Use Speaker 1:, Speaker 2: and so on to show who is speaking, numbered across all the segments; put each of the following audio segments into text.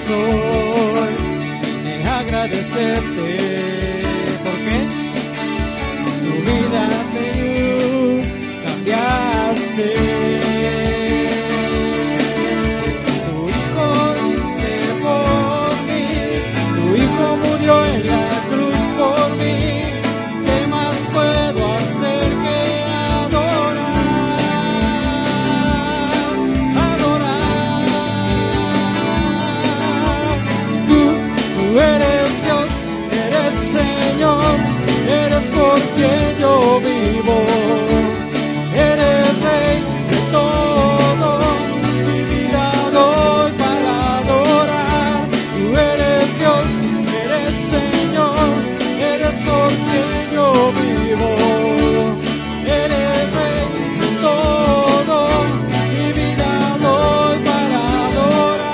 Speaker 1: estoy, vine a agradecerte. ¿Por qué? Tu vida tú cambiaste. Tu hijo diste por mí, tu hijo murió en la cruz por mí. ¿Qué más puedo hacer que adorar? Adorar. Tú eres Dios, eres Señor, eres por quien yo vivo. Eres Rey de todo, mi vida doy para adorar. Tú eres Dios, eres Señor, eres por quien yo vivo. Eres Rey de todo, mi vida doy para adorar.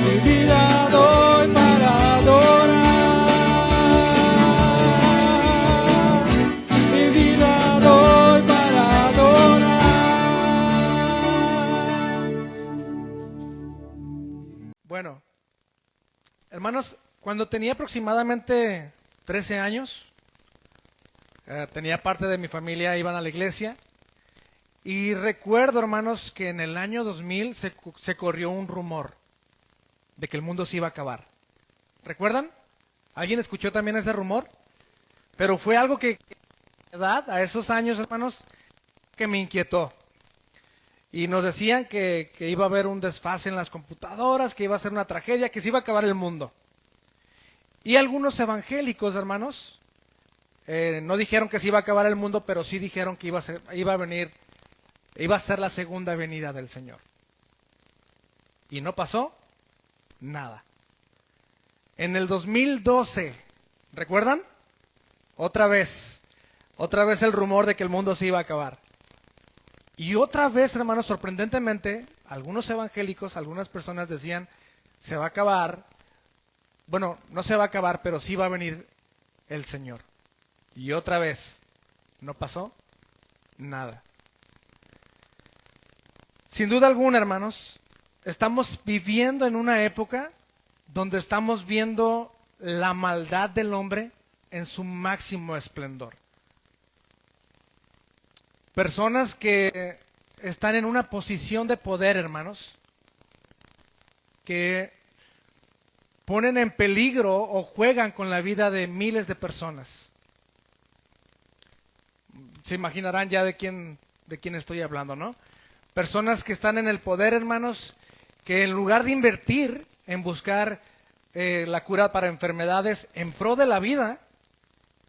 Speaker 1: Mi vida doy para adorar. Mi vida doy para adorar.
Speaker 2: Bueno, hermanos, cuando tenía aproximadamente 13 años, tenía parte de mi familia, iban a la iglesia, y recuerdo, hermanos, que en el año 2000 se corrió un rumor de que el mundo se iba a acabar. ¿Recuerdan? ¿Alguien escuchó también ese rumor? Pero fue algo que a esos años, hermanos, que me inquietó. Y nos decían que iba a haber un desfase en las computadoras, que iba a ser una tragedia, que se iba a acabar el mundo. Y algunos evangélicos, hermanos, no dijeron que se iba a acabar el mundo, pero sí dijeron que iba a ser la segunda venida del Señor. Y no pasó nada. En el 2012, ¿recuerdan? Otra vez el rumor de que el mundo se iba a acabar. Y otra vez, hermanos, sorprendentemente, algunos evangélicos, algunas personas decían, se va a acabar. Bueno, no se va a acabar, pero sí va a venir el Señor. Y otra vez, no pasó nada. Sin duda alguna, hermanos, estamos viviendo en una época donde estamos viendo la maldad del hombre en su máximo esplendor. Personas que están en una posición de poder, hermanos, que ponen en peligro o juegan con la vida de miles de personas. Se imaginarán ya de quién estoy hablando, ¿no? Personas que están en el poder, hermanos, que en lugar de invertir en buscar la cura para enfermedades en pro de la vida,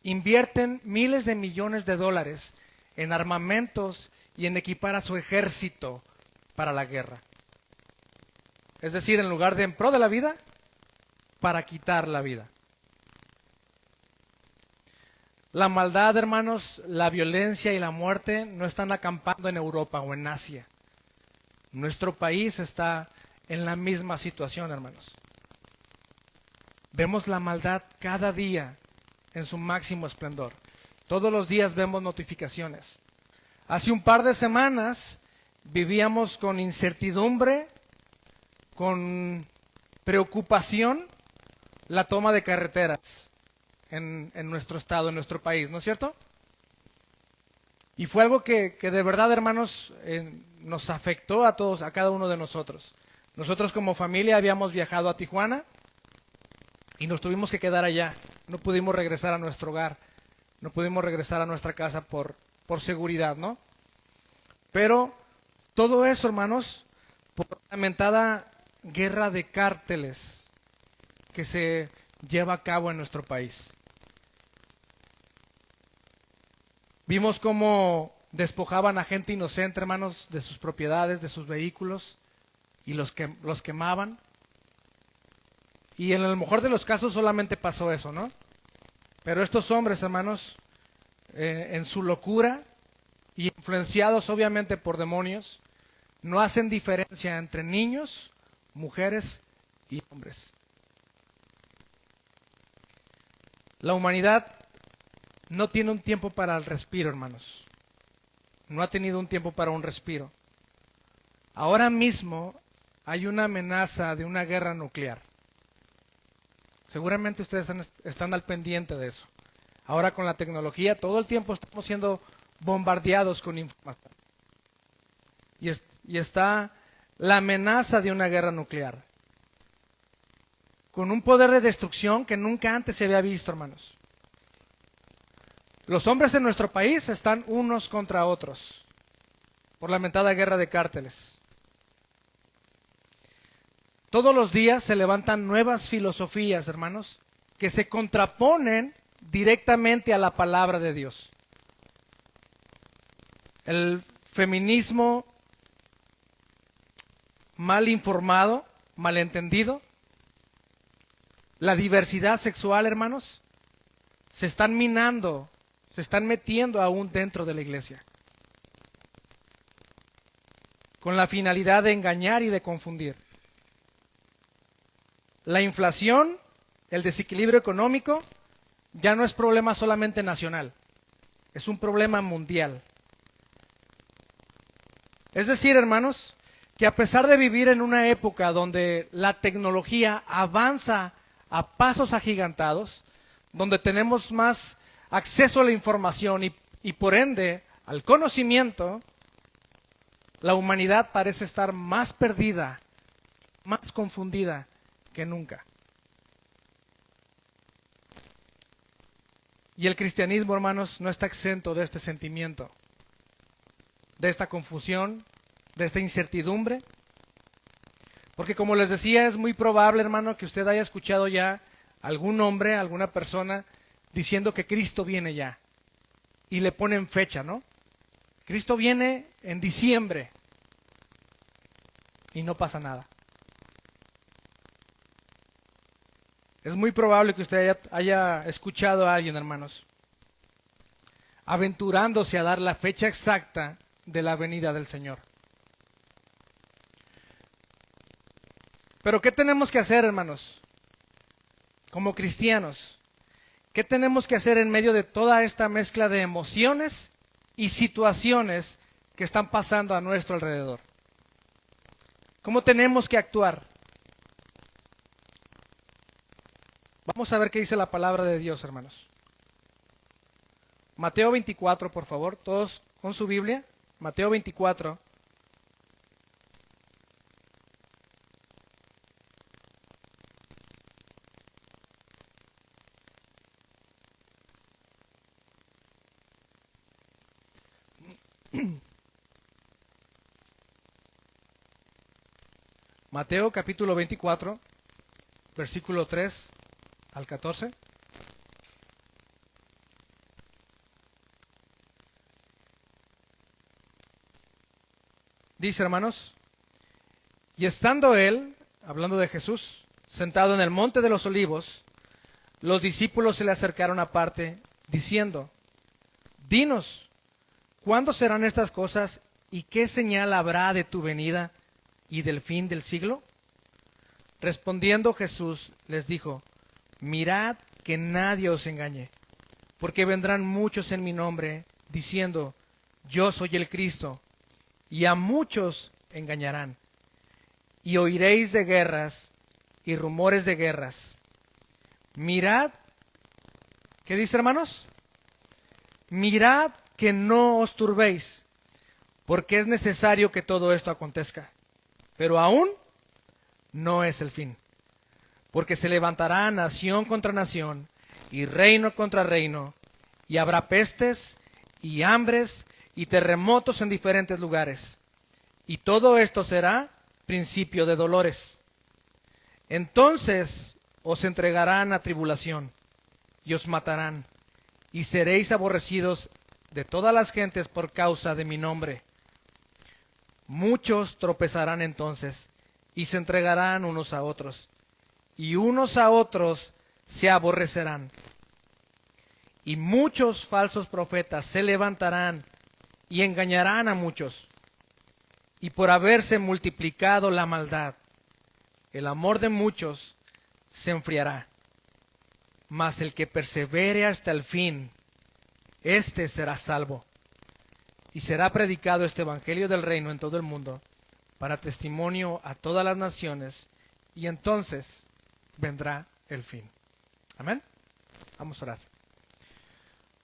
Speaker 2: invierten miles de millones de dólares en armamentos y en equipar a su ejército para la guerra. Es decir, en lugar de en pro de la vida, para quitar la vida. La maldad, hermanos, la violencia y la muerte no están acampando en Europa o en Asia. Nuestro país está en la misma situación, hermanos. Vemos la maldad cada día en su máximo esplendor. Todos los días vemos notificaciones. Hace un par de semanas vivíamos con incertidumbre, con preocupación, la toma de carreteras en nuestro estado, en nuestro país, ¿no es cierto? Y fue algo que de verdad, hermanos, nos afectó a todos, a cada uno de nosotros. Nosotros como familia habíamos viajado a Tijuana y nos tuvimos que quedar allá. No pudimos regresar a nuestro hogar, no pudimos regresar a nuestra casa por seguridad, ¿no? Pero todo eso, hermanos, por la lamentada guerra de cárteles que se lleva a cabo en nuestro país. Vimos cómo despojaban a gente inocente, hermanos, de sus propiedades, de sus vehículos, y los quemaban. Y en el mejor de los casos solamente pasó eso, ¿no? Pero estos hombres, hermanos, en su locura, y influenciados obviamente por demonios, no hacen diferencia entre niños, mujeres y hombres. La humanidad no tiene un tiempo para el respiro, hermanos. No ha tenido un tiempo para un respiro. Ahora mismo hay una amenaza de una guerra nuclear. Seguramente ustedes están al pendiente de eso. Ahora con la tecnología, todo el tiempo estamos siendo bombardeados con información. Y está la amenaza de una guerra nuclear, con un poder de destrucción que nunca antes se había visto, hermanos. Los hombres en nuestro país están unos contra otros por la mentada guerra de cárteles. Todos los días se levantan nuevas filosofías, hermanos, que se contraponen directamente a la palabra de Dios. El feminismo mal informado, malentendido, la diversidad sexual, hermanos, se están minando, se están metiendo aún dentro de la iglesia, con la finalidad de engañar y de confundir. La inflación, el desequilibrio económico, ya no es problema solamente nacional, es un problema mundial. Es decir, hermanos, que a pesar de vivir en una época donde la tecnología avanza a pasos agigantados, donde tenemos más acceso a la información y por ende al conocimiento, la humanidad parece estar más perdida, más confundida que nunca. Y el cristianismo, hermanos, no está exento de este sentimiento, de esta confusión, de esta incertidumbre. Porque como les decía, es muy probable, hermano, que usted haya escuchado ya algún hombre, alguna persona, diciendo que Cristo viene ya. Y le ponen fecha, ¿no? Cristo viene en diciembre. Y no pasa nada. Es muy probable que usted haya escuchado a alguien, hermanos, aventurándose a dar la fecha exacta de la venida del Señor. Pero ¿qué tenemos que hacer, hermanos? Como cristianos, ¿qué tenemos que hacer en medio de toda esta mezcla de emociones y situaciones que están pasando a nuestro alrededor? ¿Cómo tenemos que actuar? Vamos a ver qué dice la palabra de Dios, hermanos. Mateo 24, por favor, todos con su Biblia. Mateo 24. Mateo capítulo 24, versículo 3 al 14. Dice, hermanos, y estando él, hablando de Jesús, sentado en el monte de los olivos, los discípulos se le acercaron aparte, diciendo, dinos, ¿cuándo serán estas cosas y qué señal habrá de tu venida y del fin del siglo? Respondiendo Jesús les dijo, mirad que nadie os engañe, porque vendrán muchos en mi nombre, diciendo, yo soy el Cristo, y a muchos engañarán. Y oiréis de guerras y rumores de guerras. Mirad, ¿qué dice, hermanos? Mirad que no os turbéis, porque es necesario que todo esto acontezca. Pero aún no es el fin, porque se levantará nación contra nación y reino contra reino, y habrá pestes y hambres y terremotos en diferentes lugares, y todo esto será principio de dolores. Entonces os entregarán a tribulación y os matarán, y seréis aborrecidos de todas las gentes por causa de mi nombre. Muchos tropezarán entonces y se entregarán unos a otros, y unos a otros se aborrecerán. Y muchos falsos profetas se levantarán y engañarán a muchos. Y por haberse multiplicado la maldad, el amor de muchos se enfriará. Mas el que persevere hasta el fin, éste será salvo. Y será predicado este evangelio del reino en todo el mundo, para testimonio a todas las naciones, y entonces vendrá el fin. Amén. Vamos a orar.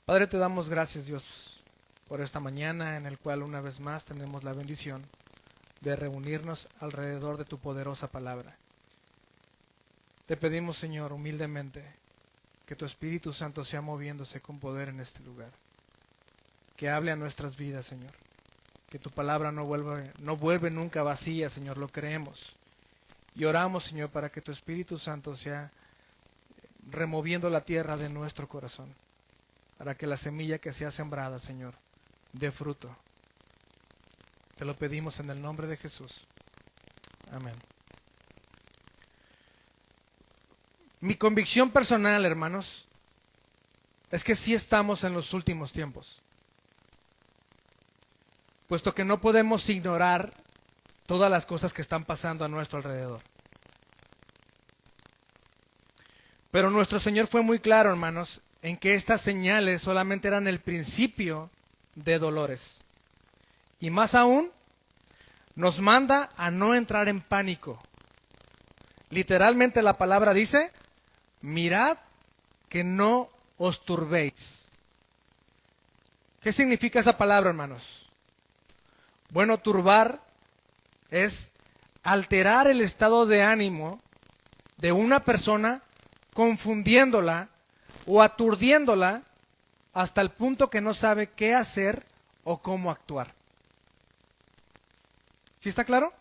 Speaker 2: Padre, te damos gracias, Dios, por esta mañana en el cual una vez más tenemos la bendición de reunirnos alrededor de tu poderosa palabra. Te pedimos, Señor, humildemente, que tu Espíritu Santo sea moviéndose con poder en este lugar. Que hable a nuestras vidas, Señor. Que tu palabra no vuelve nunca vacía, Señor, lo creemos. Y oramos, Señor, para que tu Espíritu Santo sea removiendo la tierra de nuestro corazón, para que la semilla que sea sembrada, Señor, dé fruto. Te lo pedimos en el nombre de Jesús. Amén. Mi convicción personal, hermanos, es que sí estamos en los últimos tiempos, puesto que no podemos ignorar todas las cosas que están pasando a nuestro alrededor. Pero nuestro Señor fue muy claro, hermanos, en que estas señales solamente eran el principio de dolores. Y más aún, nos manda a no entrar en pánico. Literalmente la palabra dice, mirad que no os turbéis. ¿Qué significa esa palabra, hermanos? Bueno, turbar es alterar el estado de ánimo de una persona, confundiéndola o aturdiéndola hasta el punto que no sabe qué hacer o cómo actuar. ¿Sí está claro?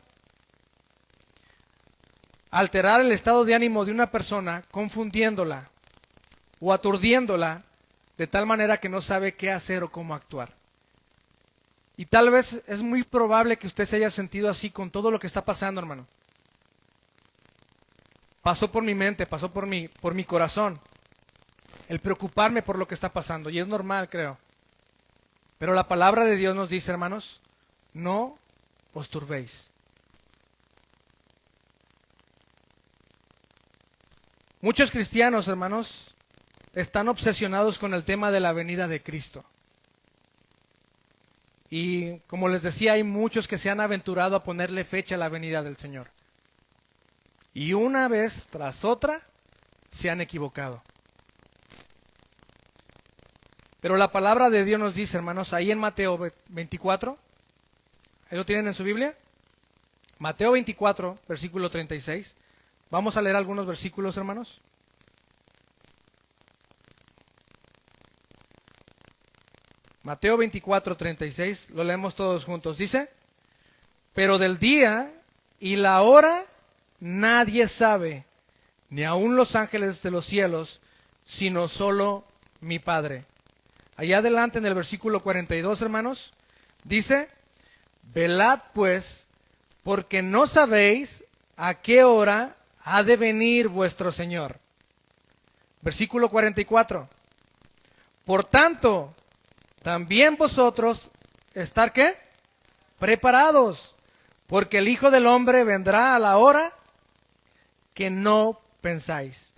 Speaker 2: Alterar el estado de ánimo de una persona, confundiéndola o aturdiéndola de tal manera que no sabe qué hacer o cómo actuar. Y tal vez es muy probable que usted se haya sentido así con todo lo que está pasando, hermano. Pasó por mi mente, pasó por mi corazón el preocuparme por lo que está pasando, y es normal, creo. Pero la palabra de Dios nos dice, hermanos, no os turbéis. Muchos cristianos, hermanos, están obsesionados con el tema de la venida de Cristo. Y como les decía, hay muchos que se han aventurado a ponerle fecha a la venida del Señor. Y una vez tras otra se han equivocado. Pero la palabra de Dios nos dice, hermanos, ahí en Mateo 24, ¿ahí lo tienen en su Biblia? Mateo 24, versículo 36. Vamos a leer algunos versículos, hermanos. Mateo 24, 36, lo leemos todos juntos. Dice, pero del día y la hora nadie sabe, ni aun los ángeles de los cielos, sino solo mi Padre. Allá adelante en el versículo 42, hermanos, dice, velad pues, porque no sabéis a qué hora ha de venir vuestro Señor. Versículo 44. Por tanto, también vosotros, ¿estar qué? Preparados, porque el Hijo del Hombre vendrá a la hora que no pensáis.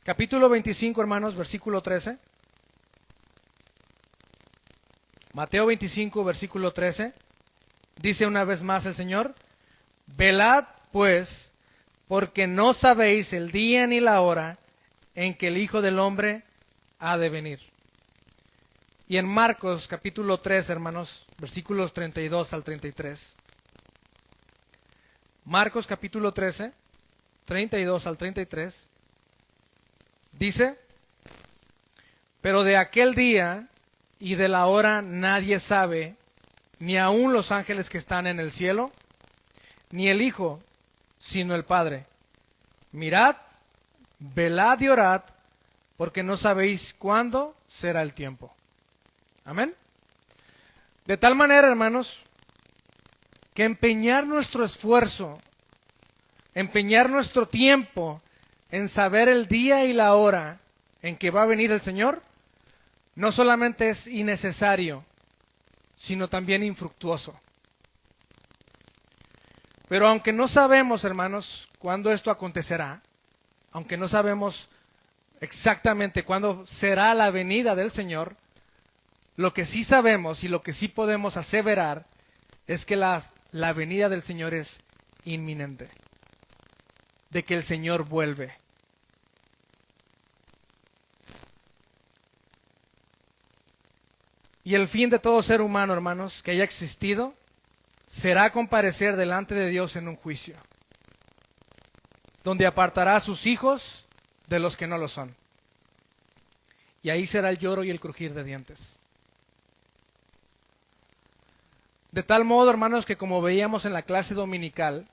Speaker 2: Capítulo 25, hermanos, versículo 13. Mateo 25, versículo 13. Dice una vez más el Señor, velad pues, porque no sabéis el día ni la hora en que el Hijo del Hombre ha de venir. Y en Marcos capítulo 3, hermanos, versículos 32 al 33. Marcos capítulo 13, 32 al 33. Dice, pero de aquel día y de la hora nadie sabe, ni aun los ángeles que están en el cielo, ni el Hijo, sino el Padre. Mirad, velad y orad, porque no sabéis cuándo será el tiempo. Amén. De tal manera, hermanos, que empeñar nuestro esfuerzo, empeñar nuestro tiempo en saber el día y la hora en que va a venir el Señor, no solamente es innecesario, sino también infructuoso. Pero aunque no sabemos, hermanos, cuándo esto acontecerá, aunque no sabemos exactamente cuándo será la venida del Señor, lo que sí sabemos y lo que sí podemos aseverar es que la la venida del Señor es inminente, de que el Señor vuelve. Y el fin de todo ser humano, hermanos, que haya existido, será comparecer delante de Dios en un juicio, donde apartará a sus hijos de los que no lo son. Y ahí será el lloro y el crujir de dientes. De tal modo, hermanos, que como veíamos en la clase dominical,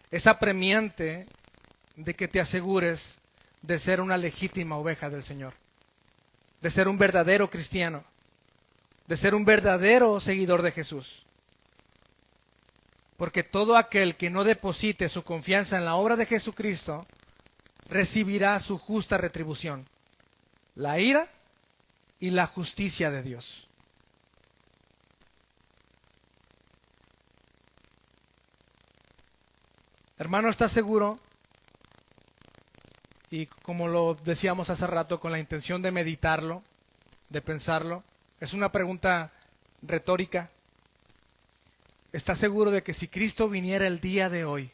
Speaker 2: es apremiante de que te asegures de ser una legítima oveja del Señor, de ser un verdadero cristiano, de ser un verdadero seguidor de Jesús. Porque todo aquel que no deposite su confianza en la obra de Jesucristo recibirá su justa retribución, la ira y la justicia de Dios. Hermano, ¿estás seguro? Y como lo decíamos hace rato, con la intención de meditarlo, de pensarlo, es una pregunta retórica. ¿Estás seguro de que si Cristo viniera el día de hoy,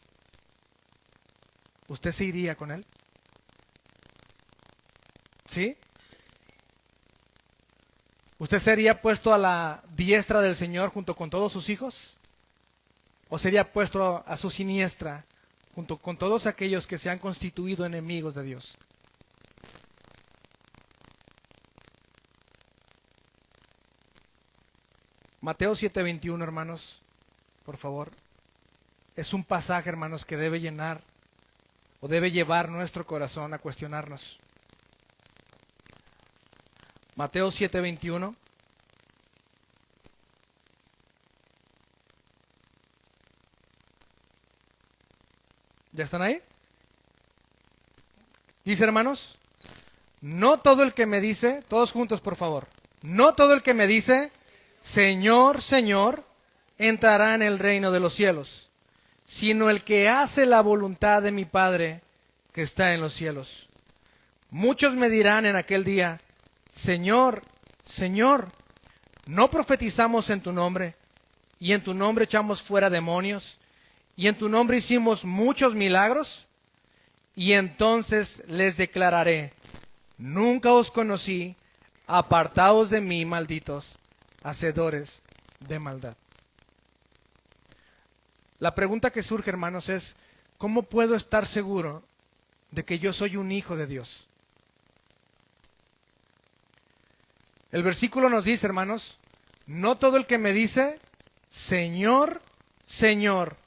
Speaker 2: usted se iría con Él? ¿Sí? ¿Usted sería puesto a la diestra del Señor junto con todos sus hijos? ¿O sería puesto a su siniestra junto con todos aquellos que se han constituido enemigos de Dios? Mateo 7:21, hermanos, por favor. Es un pasaje, hermanos, que debe llenar o debe llevar nuestro corazón a cuestionarnos. Mateo 7:21. ¿Ya están ahí? Dice, hermanos, no todo el que me dice, todos juntos por favor, no todo el que me dice, Señor, Señor, entrará en el reino de los cielos, sino el que hace la voluntad de mi Padre que está en los cielos. Muchos me dirán en aquel día, Señor, Señor, ¿no profetizamos en tu nombre, y en tu nombre echamos fuera demonios, y en tu nombre hicimos muchos milagros? Y entonces les declararé, nunca os conocí, apartaos de mí, malditos, hacedores de maldad. La pregunta que surge, hermanos, es, ¿cómo puedo estar seguro de que yo soy un hijo de Dios? El versículo nos dice, hermanos, no todo el que me dice, Señor, Señor,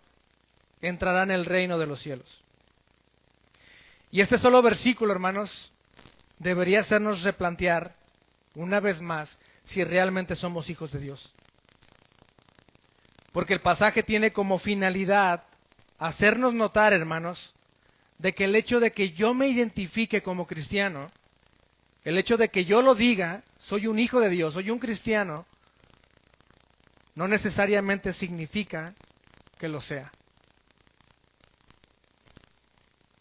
Speaker 2: entrará en el reino de los cielos. Y este solo versículo, hermanos, debería hacernos replantear una vez más si realmente somos hijos de Dios. Porque el pasaje tiene como finalidad hacernos notar, hermanos, de que el hecho de que yo me identifique como cristiano, el hecho de que yo lo diga, soy un hijo de Dios, soy un cristiano, no necesariamente significa que lo sea.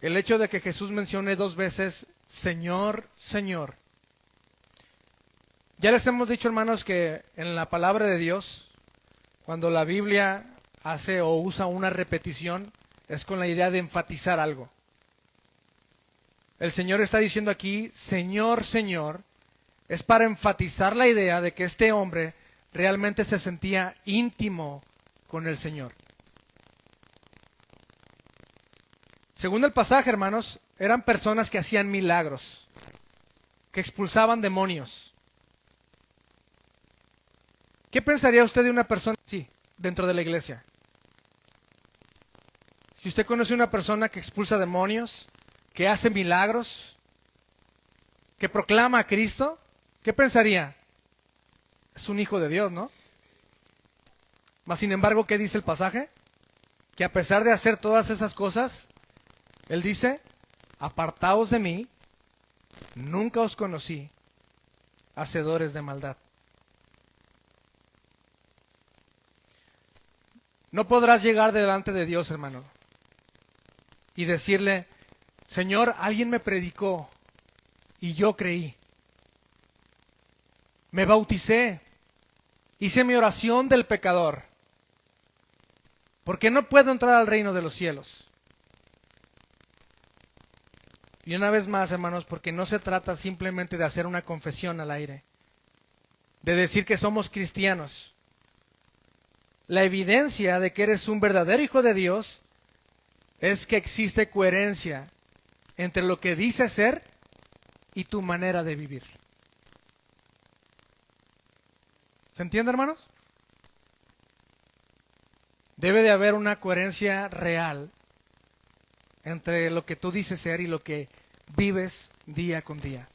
Speaker 2: El hecho de que Jesús mencione 2 veces, Señor, Señor. Ya les hemos dicho, hermanos, que en la palabra de Dios, cuando la Biblia hace o usa una repetición, es con la idea de enfatizar algo. El Señor está diciendo aquí, Señor, Señor, es para enfatizar la idea de que este hombre realmente se sentía íntimo con el Señor. Según el pasaje, hermanos, eran personas que hacían milagros, que expulsaban demonios. ¿Qué pensaría usted de una persona así dentro de la iglesia? Si usted conoce una persona que expulsa demonios, que hace milagros, que proclama a Cristo, ¿qué pensaría? Es un hijo de Dios, ¿no? Mas sin embargo, ¿qué dice el pasaje? Que a pesar de hacer todas esas cosas, Él dice, apartaos de mí, nunca os conocí, hacedores de maldad. No podrás llegar delante de Dios, hermano, y decirle, Señor, alguien me predicó y yo creí. Me bauticé, hice mi oración del pecador Porque no puedo entrar al reino de los cielos. Y una vez más, hermanos, porque no se trata simplemente de hacer una confesión al aire, de decir que somos cristianos. La evidencia de que eres un verdadero hijo de Dios es que existe coherencia entre lo que dices ser y tu manera de vivir. ¿Se entiende, hermanos? Debe de haber una coherencia real entre lo que tú dices ser y lo que vives día con día.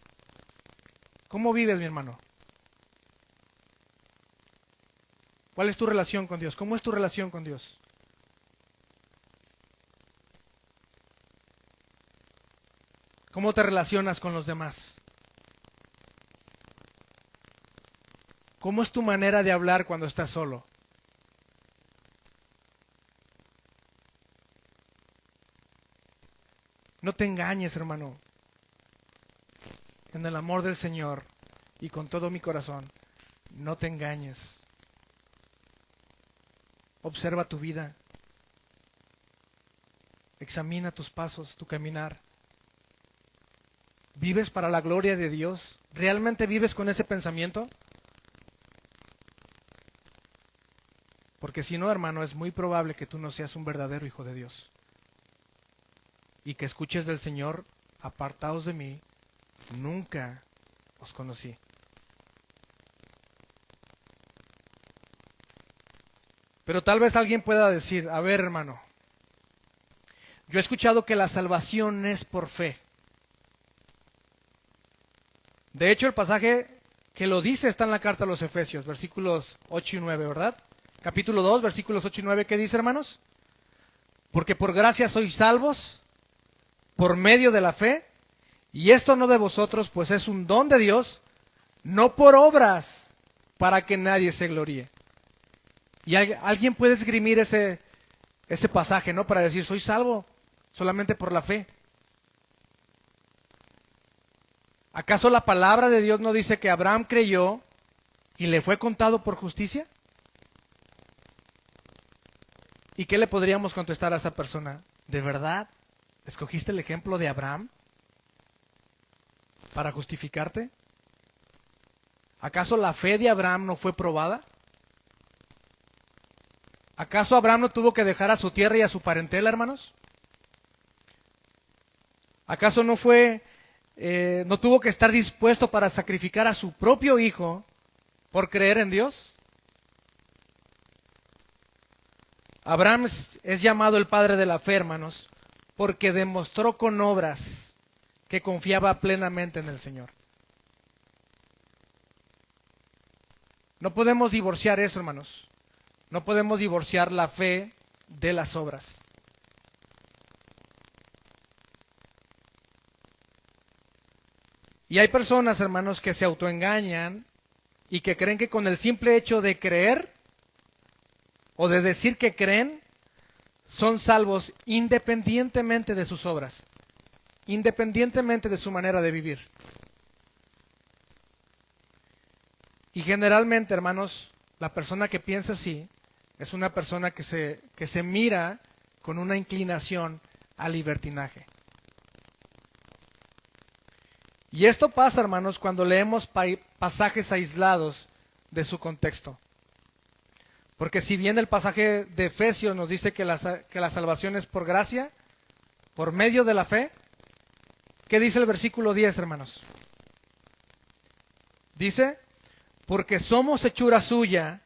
Speaker 2: ¿Cómo vives, mi hermano? ¿Cuál es tu relación con Dios? ¿Cómo es tu relación con Dios? ¿Cómo te relacionas con los demás? ¿Cómo es tu manera de hablar cuando estás solo? No te engañes, hermano. En el amor del Señor y con todo mi corazón, no te engañes. Observa tu vida. Examina tus pasos, tu caminar. ¿Vives para la gloria de Dios? ¿Realmente vives con ese pensamiento? Porque si no, hermano, es muy probable que tú no seas un verdadero hijo de Dios. Y que escuches del Señor: apartaos de mí, nunca os conocí. Pero tal vez alguien pueda decir: a ver, hermano, yo he escuchado que la salvación es por fe. De hecho, el pasaje que lo dice está en la carta a los Efesios, versículos 8 y 9, ¿verdad? Capítulo 2, versículos 8 y 9, ¿qué dice, hermanos? Porque por gracia sois salvos, por medio de la fe, y esto no de vosotros, pues es un don de Dios, no por obras, para que nadie se gloríe. Y alguien puede esgrimir ese pasaje, ¿no? Para decir: soy salvo solamente por la fe. ¿Acaso la palabra de Dios no dice que Abraham creyó y le fue contado por justicia? ¿Y qué le podríamos contestar a esa persona? ¿De verdad escogiste el ejemplo de Abraham para justificarte? ¿Acaso la fe de Abraham no fue probada? ¿Acaso Abraham no tuvo que dejar a su tierra y a su parentela, hermanos? ¿Acaso no tuvo que estar dispuesto para sacrificar a su propio hijo por creer en Dios? Abraham es llamado el padre de la fe, hermanos, porque demostró con obras que confiaba plenamente en el Señor. No podemos divorciar eso, hermanos. No podemos divorciar la fe de las obras. Y hay personas, hermanos, que se autoengañan y que creen que con el simple hecho de creer o de decir que creen, son salvos independientemente de sus obras, independientemente de su manera de vivir. Y generalmente, hermanos, la persona que piensa así es una persona que se mira con una inclinación al libertinaje. Y esto pasa, hermanos, cuando leemos pasajes aislados de su contexto. Porque si bien el pasaje de Efesios nos dice que la salvación es por gracia, por medio de la fe, ¿qué dice el versículo 10, hermanos? Dice: porque somos hechura suya,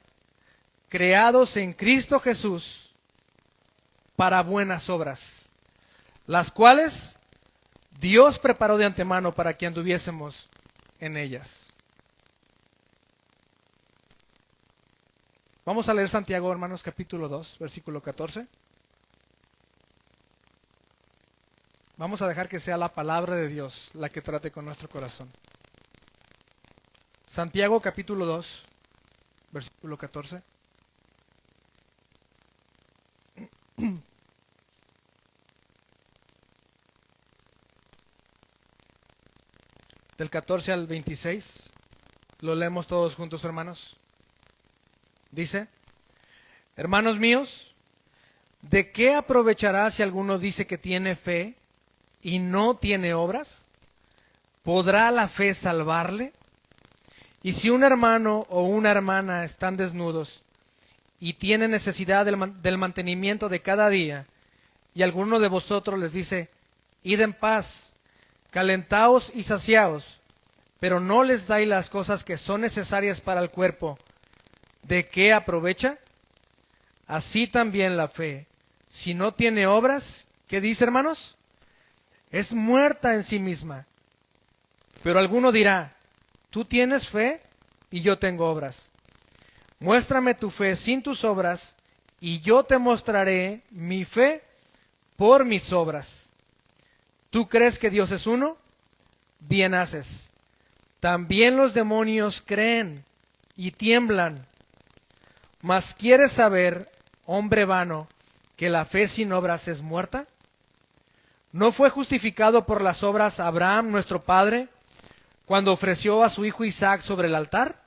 Speaker 2: creados en Cristo Jesús para buenas obras, las cuales Dios preparó de antemano para que anduviésemos en ellas. Vamos a leer Santiago, hermanos, capítulo 2, versículo 14. Vamos a dejar que sea la palabra de Dios la que trate con nuestro corazón. Santiago, capítulo 2, versículo 14. Del 14 al 26, lo leemos todos juntos, hermanos. Dice: hermanos míos, ¿De qué aprovechará si alguno dice que tiene fe y no tiene obras? ¿Podrá la fe salvarle? Y si un hermano o una hermana están desnudos y tienen necesidad del mantenimiento de cada día, y alguno de vosotros les dice, id en paz, calentaos y saciaos, pero no les dais las cosas que son necesarias para el cuerpo, ¿de qué aprovecha? Así también la fe, si no tiene obras, ¿qué dice, hermanos? Es muerta en sí misma. Pero alguno dirá, tú tienes fe y yo tengo obras. Muéstrame tu fe sin tus obras y yo te mostraré mi fe por mis obras. ¿Tú crees que Dios es uno? Bien haces. También los demonios creen y tiemblan. Mas ¿quieres saber, hombre vano, que la fe sin obras es muerta? ¿No fue justificado por las obras Abraham, nuestro padre, cuando ofreció a su hijo Isaac sobre el altar?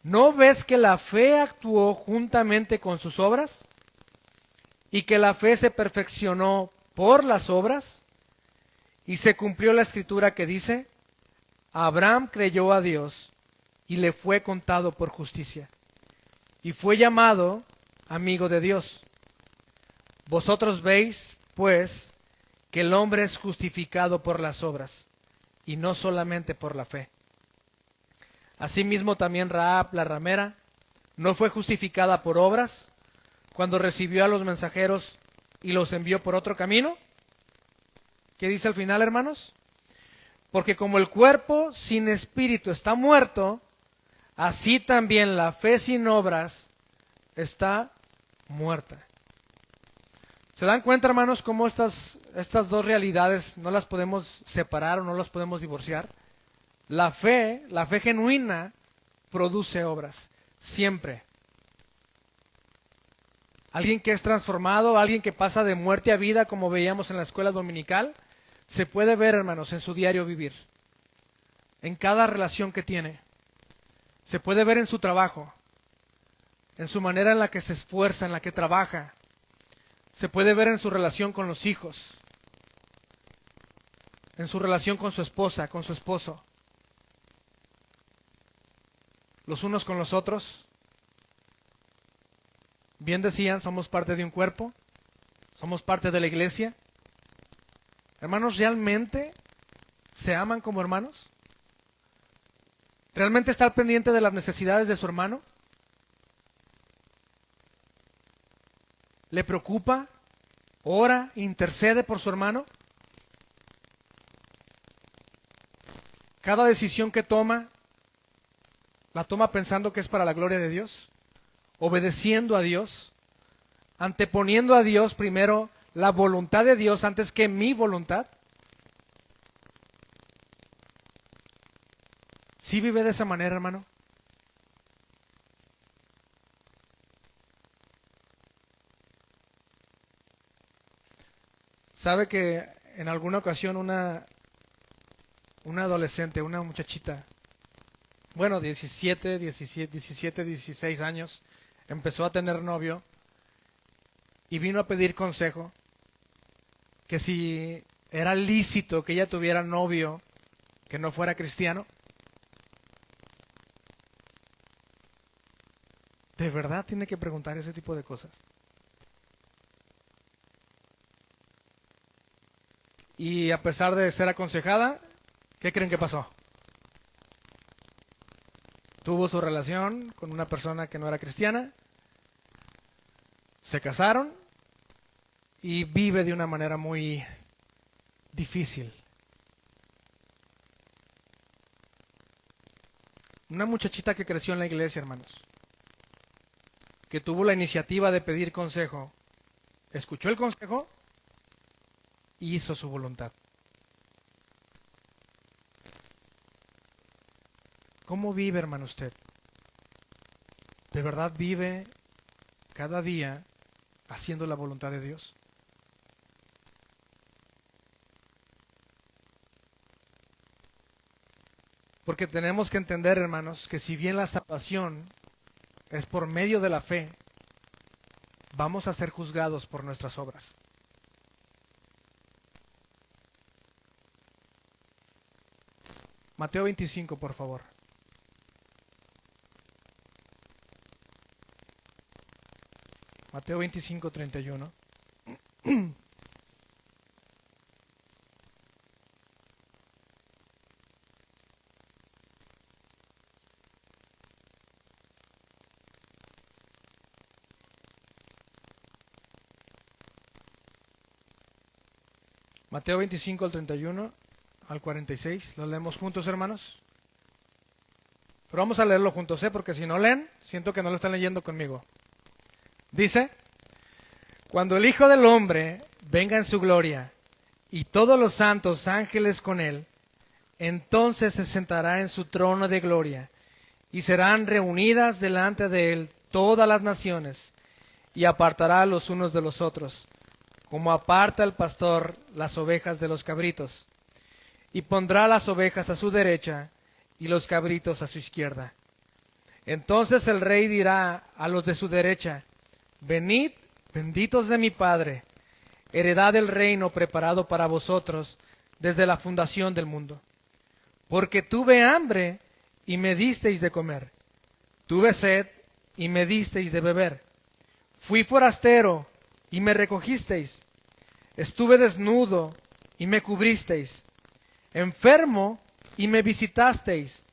Speaker 2: ¿No ves que la fe actuó juntamente con sus obras? ¿Y que la fe se perfeccionó por las obras? Y se cumplió la escritura que dice, Abraham creyó a Dios y le fue contado por justicia. Y fue llamado amigo de Dios. Vosotros veis, pues, que el hombre es justificado por las obras, y no solamente por la fe. Asimismo también Rahab, la ramera, no fue justificada por obras cuando recibió a los mensajeros y los envió por otro camino. ¿Qué dice al final, hermanos? Porque como el cuerpo sin espíritu está muerto, así también la fe sin obras está muerta. ¿Se dan cuenta, hermanos, cómo estas dos realidades no las podemos separar o no las podemos divorciar? La fe genuina produce obras, siempre. Alguien que es transformado, alguien que pasa de muerte a vida, como veíamos en la escuela dominical, se puede ver, hermanos, en su diario vivir, en cada relación que tiene. Se puede ver en su trabajo, en su manera en la que se esfuerza, en la que trabaja. Se puede ver en su relación con los hijos, en su relación con su esposa, con su esposo, los unos con los otros. Bien decían, somos parte de un cuerpo, somos parte de la iglesia. Hermanos, ¿realmente se aman como hermanos? ¿Realmente está al pendiente de las necesidades de su hermano? ¿Le preocupa? ¿Ora? ¿Intercede por su hermano? Cada decisión que toma, ¿la toma pensando que es para la gloria de Dios? ¿Obedeciendo a Dios? ¿Anteponiendo a Dios primero la voluntad de Dios antes que mi voluntad? ¿Sí vive de esa manera, hermano? ¿Sabe que en alguna ocasión una adolescente, una muchachita, bueno, 17, 16 años, empezó a tener novio y vino a pedir consejo que si era lícito que ella tuviera novio que no fuera cristiano? ¿De verdad tiene que preguntar ese tipo de cosas? Y a pesar de ser aconsejada, ¿qué creen que pasó? Tuvo su relación con una persona que no era cristiana, se casaron y vive de una manera muy difícil. Una muchachita que creció en la iglesia, hermanos, que tuvo la iniciativa de pedir consejo, escuchó el consejo y hizo su voluntad. ¿Cómo vive, hermano, usted? ¿De verdad vive cada día haciendo la voluntad de Dios? Porque tenemos que entender, hermanos, que si bien la salvación es por medio de la fe, vamos a ser juzgados por nuestras obras. Mateo 25, por favor. Mateo 25, 31. Mateo 25 al 31 al 46. ¿Lo leemos juntos, hermanos? Pero vamos a leerlo juntos, porque si no leen, siento que no lo están leyendo conmigo. Dice: cuando el Hijo del Hombre venga en su gloria y todos los santos ángeles con él, entonces se sentará en su trono de gloria y serán reunidas delante de él todas las naciones y apartará los unos de los otros, como aparta el pastor las ovejas de los cabritos, y pondrá las ovejas a su derecha y los cabritos a su izquierda. Entonces el rey dirá a los de su derecha: venid, benditos de mi Padre, heredad del reino preparado para vosotros desde la fundación del mundo. Porque tuve hambre y me disteis de comer, tuve sed y me disteis de beber, fui forastero y me recogisteis, estuve desnudo y me cubristeis, enfermo y me visitasteis,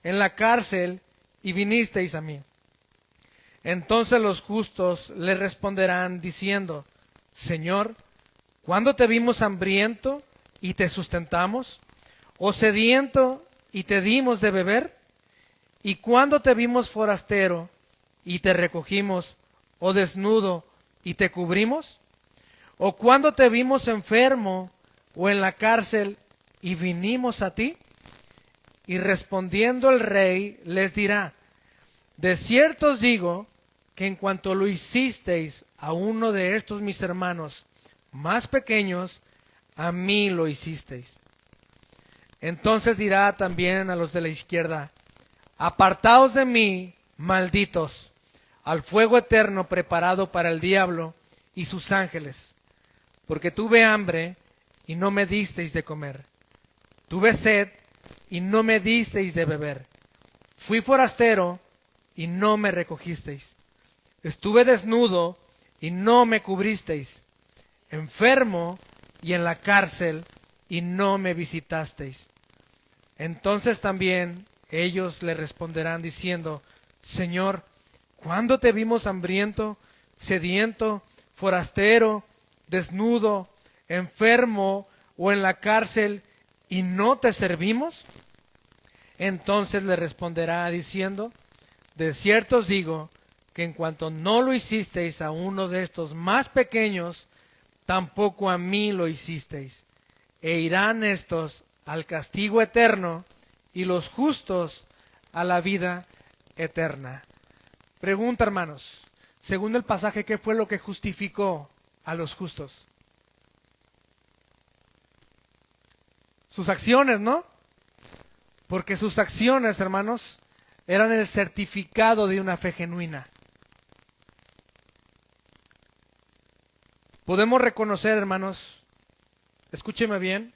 Speaker 2: en la cárcel y vinisteis a mí. Entonces los justos le responderán diciendo: Señor, ¿cuándo te vimos hambriento y te sustentamos? ¿O sediento y te dimos de beber? ¿Y cuándo te vimos forastero y te recogimos? ¿O desnudo y te cubrimos? ¿O cuándo te vimos enfermo o en la cárcel y vinimos a ti? Y respondiendo el rey les dirá: de cierto os digo que en cuanto lo hicisteis a uno de estos mis hermanos más pequeños, a mí lo hicisteis. Entonces dirá también a los de la izquierda: apartaos de mí, malditos, al fuego eterno preparado para el diablo y sus ángeles, porque tuve hambre y no me disteis de comer, tuve sed y no me disteis de beber, fui forastero y no me recogisteis, estuve desnudo y no me cubristeis, enfermo y en la cárcel y no me visitasteis. Entonces también ellos le responderán diciendo: Señor, ¿cuándo te vimos hambriento, sediento, forastero, desnudo, enfermo o en la cárcel y no te servimos? Entonces le responderá diciendo: de cierto os digo que en cuanto no lo hicisteis a uno de estos más pequeños, tampoco a mí lo hicisteis. E irán estos al castigo eterno y los justos a la vida eterna. Pregunta, hermanos, según el pasaje, ¿qué fue lo que justificó a los justos? Sus acciones, ¿no? Porque sus acciones, hermanos, eran el certificado de una fe genuina. Podemos reconocer, hermanos, escúcheme bien,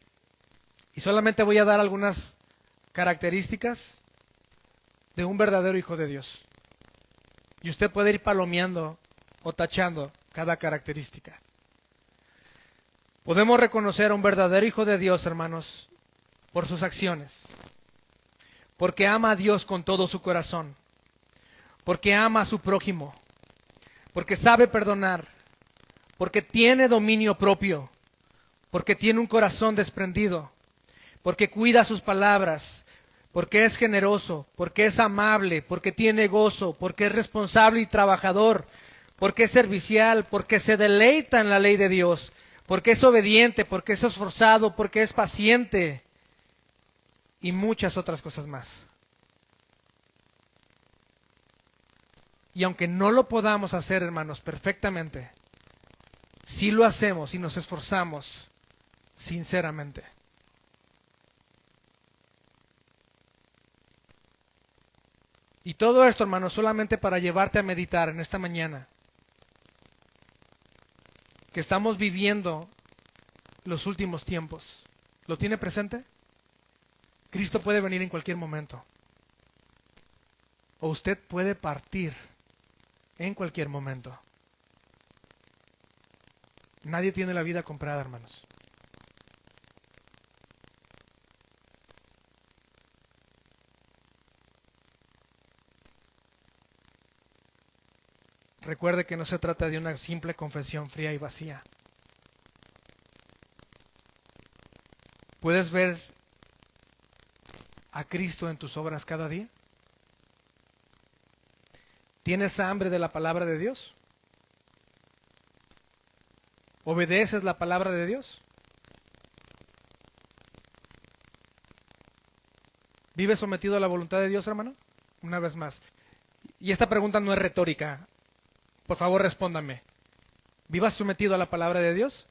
Speaker 2: y solamente voy a dar algunas características de un verdadero hijo de Dios. Y usted puede ir palomeando o tachando cada característica. Podemos reconocer a un verdadero hijo de Dios, hermanos, por sus acciones. Porque ama a Dios con todo su corazón. Porque ama a su prójimo. Porque sabe perdonar. Porque tiene dominio propio. Porque tiene un corazón desprendido. Porque cuida sus palabras. Porque es generoso. Porque es amable. Porque tiene gozo. Porque es responsable y trabajador. Porque es servicial. Porque se deleita en la ley de Dios. Porque es obediente. Porque es esforzado. Porque es paciente. Y muchas otras cosas más. Y aunque no lo podamos hacer, hermanos, perfectamente, sí lo hacemos y nos esforzamos sinceramente. Y todo esto, hermanos, solamente para llevarte a meditar en esta mañana. que estamos viviendo los últimos tiempos. ¿Lo tiene presente? Cristo puede venir en cualquier momento. O usted puede partir en cualquier momento. Nadie tiene la vida comprada, hermanos. Recuerde que no se trata de una simple confesión fría y vacía. ¿Puedes ver a Cristo en tus obras cada día? ¿Tienes hambre de la palabra de Dios? ¿Obedeces la palabra de Dios? ¿Vives sometido a la voluntad de Dios, hermano? Una vez más. Y esta pregunta no es retórica. Por favor, respóndame. ¿Vivas sometido a la palabra de Dios?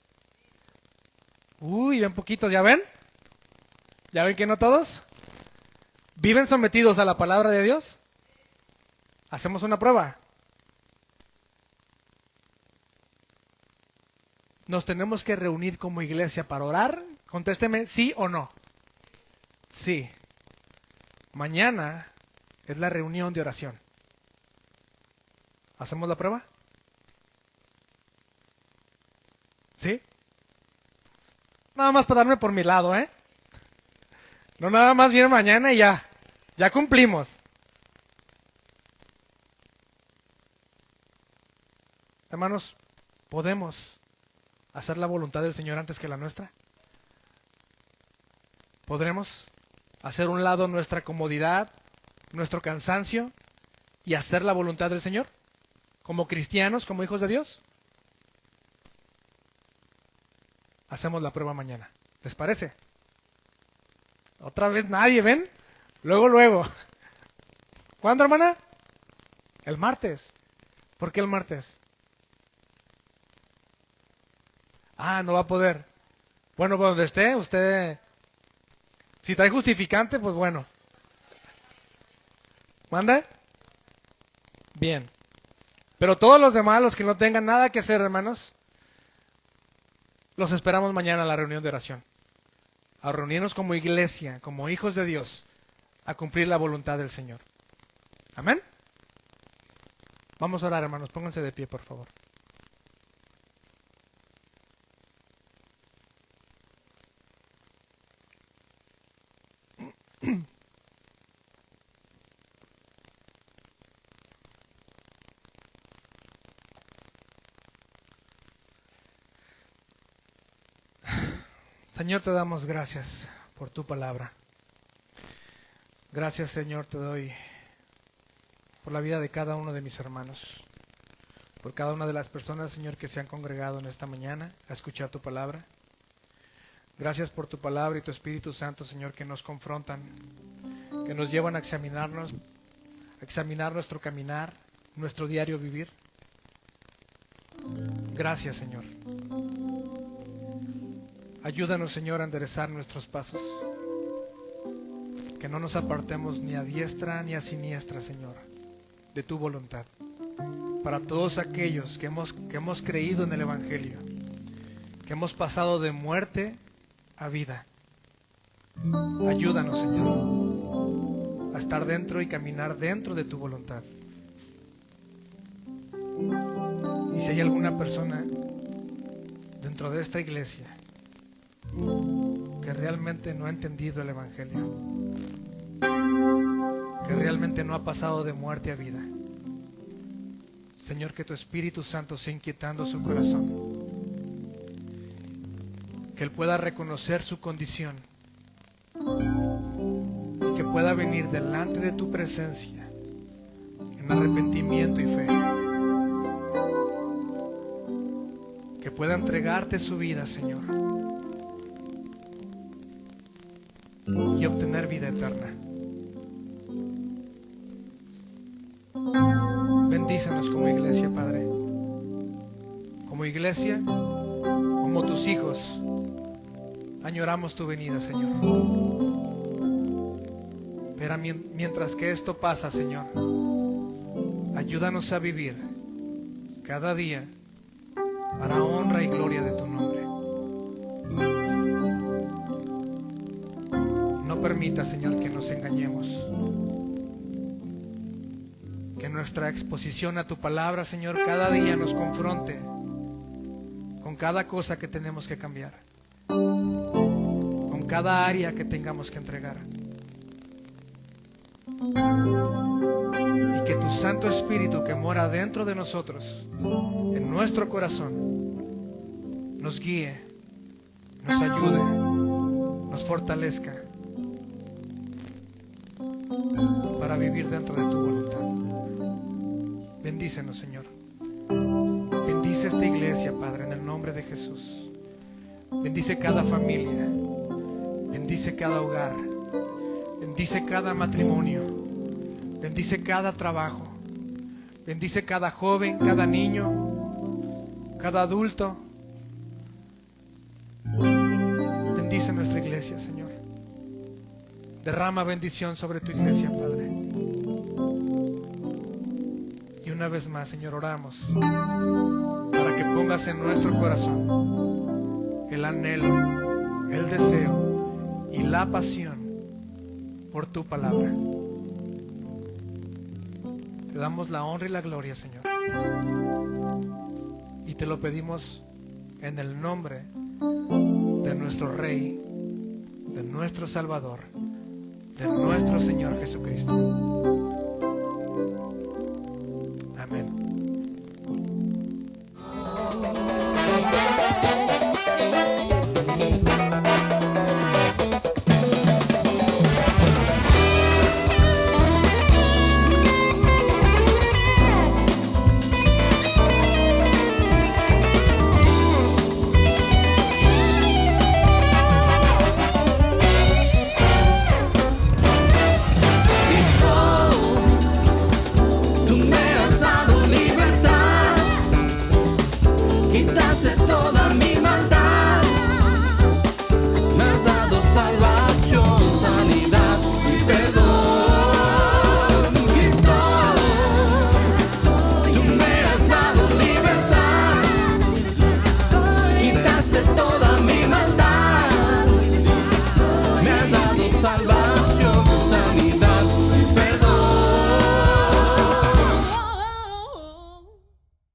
Speaker 2: Uy, ven poquitos, ¿ya ven? ¿Ya ven que no todos? ¿Viven sometidos a la palabra de Dios? Hacemos una prueba. ¿Nos tenemos que reunir como iglesia para orar? Contésteme, ¿sí o no? Sí. Mañana es la reunión de oración. ¿Hacemos la prueba? ¿Sí? Nada más para darme por mi lado, ¿eh? No nada más viene mañana y ya cumplimos. Hermanos, ¿podemos hacer la voluntad del Señor antes que la nuestra? ¿Podremos hacer un lado nuestra comodidad, nuestro cansancio y hacer la voluntad del Señor? Como cristianos, como hijos de Dios. Hacemos la prueba mañana. ¿Les parece? Otra vez nadie, ¿ven? Luego. ¿Cuándo, hermana? El martes. ¿Por qué el martes? No va a poder. Bueno, pues donde esté, usted... Si trae justificante, pues bueno. ¿Manda? Bien. Pero todos los demás, los que no tengan nada que hacer, hermanos, los esperamos mañana a la reunión de oración. A reunirnos como iglesia, como hijos de Dios, a cumplir la voluntad del Señor. ¿Amén? Vamos a orar, hermanos. Pónganse de pie, por favor. Señor, te damos gracias por tu palabra. Gracias, Señor, te doy por la vida de cada uno de mis hermanos, por cada una de las personas, Señor, que se han congregado en esta mañana a escuchar tu palabra. Gracias por tu palabra y tu Espíritu Santo, Señor, que nos confrontan, que nos llevan a examinarnos, a examinar nuestro caminar, nuestro diario vivir. Gracias, Señor. Ayúdanos, Señor, a enderezar nuestros pasos, que no nos apartemos ni a diestra ni a siniestra, Señor, de tu voluntad. Para todos aquellos que hemos creído en el Evangelio, que hemos pasado de muerte a vida, ayúdanos, Señor, a estar dentro y caminar dentro de tu voluntad. Y si hay alguna persona dentro de esta iglesia que realmente no ha entendido el Evangelio, que realmente no ha pasado de muerte a vida, Señor, que tu Espíritu Santo sea inquietando su corazón, que él pueda reconocer su condición y que pueda venir delante de tu presencia en arrepentimiento y fe, que pueda entregarte su vida, Señor, y obtener vida eterna. Bendícenos como iglesia, Padre. Como iglesia, como tus hijos, añoramos tu venida, Señor. Pero mientras que esto pasa, Señor, ayúdanos a vivir cada día para honra y gloria de tu nombre. No permita, Señor, que nos engañemos. Que nuestra exposición a tu palabra, Señor, cada día nos confronte con cada cosa que tenemos que cambiar, con cada área que tengamos que entregar. Y que tu Santo Espíritu que mora dentro de nosotros, en nuestro corazón, nos guíe, nos ayude, nos fortalezca para vivir dentro de tu voluntad. Bendícenos, Señor. Bendice esta iglesia, Padre, en el nombre de Jesús. Bendice cada familia. Bendice cada hogar. Bendice cada matrimonio. Bendice cada trabajo. Bendice cada joven, cada niño, cada adulto. Bendice nuestra iglesia, Señor. Derrama bendición sobre tu iglesia, Padre. Y una vez más, Señor, oramos para que pongas en nuestro corazón el anhelo, el deseo y la pasión por tu palabra. Te damos la honra y la gloria, Señor. Y te lo pedimos en el nombre de nuestro Rey, de nuestro Salvador, de nuestro Señor Jesucristo.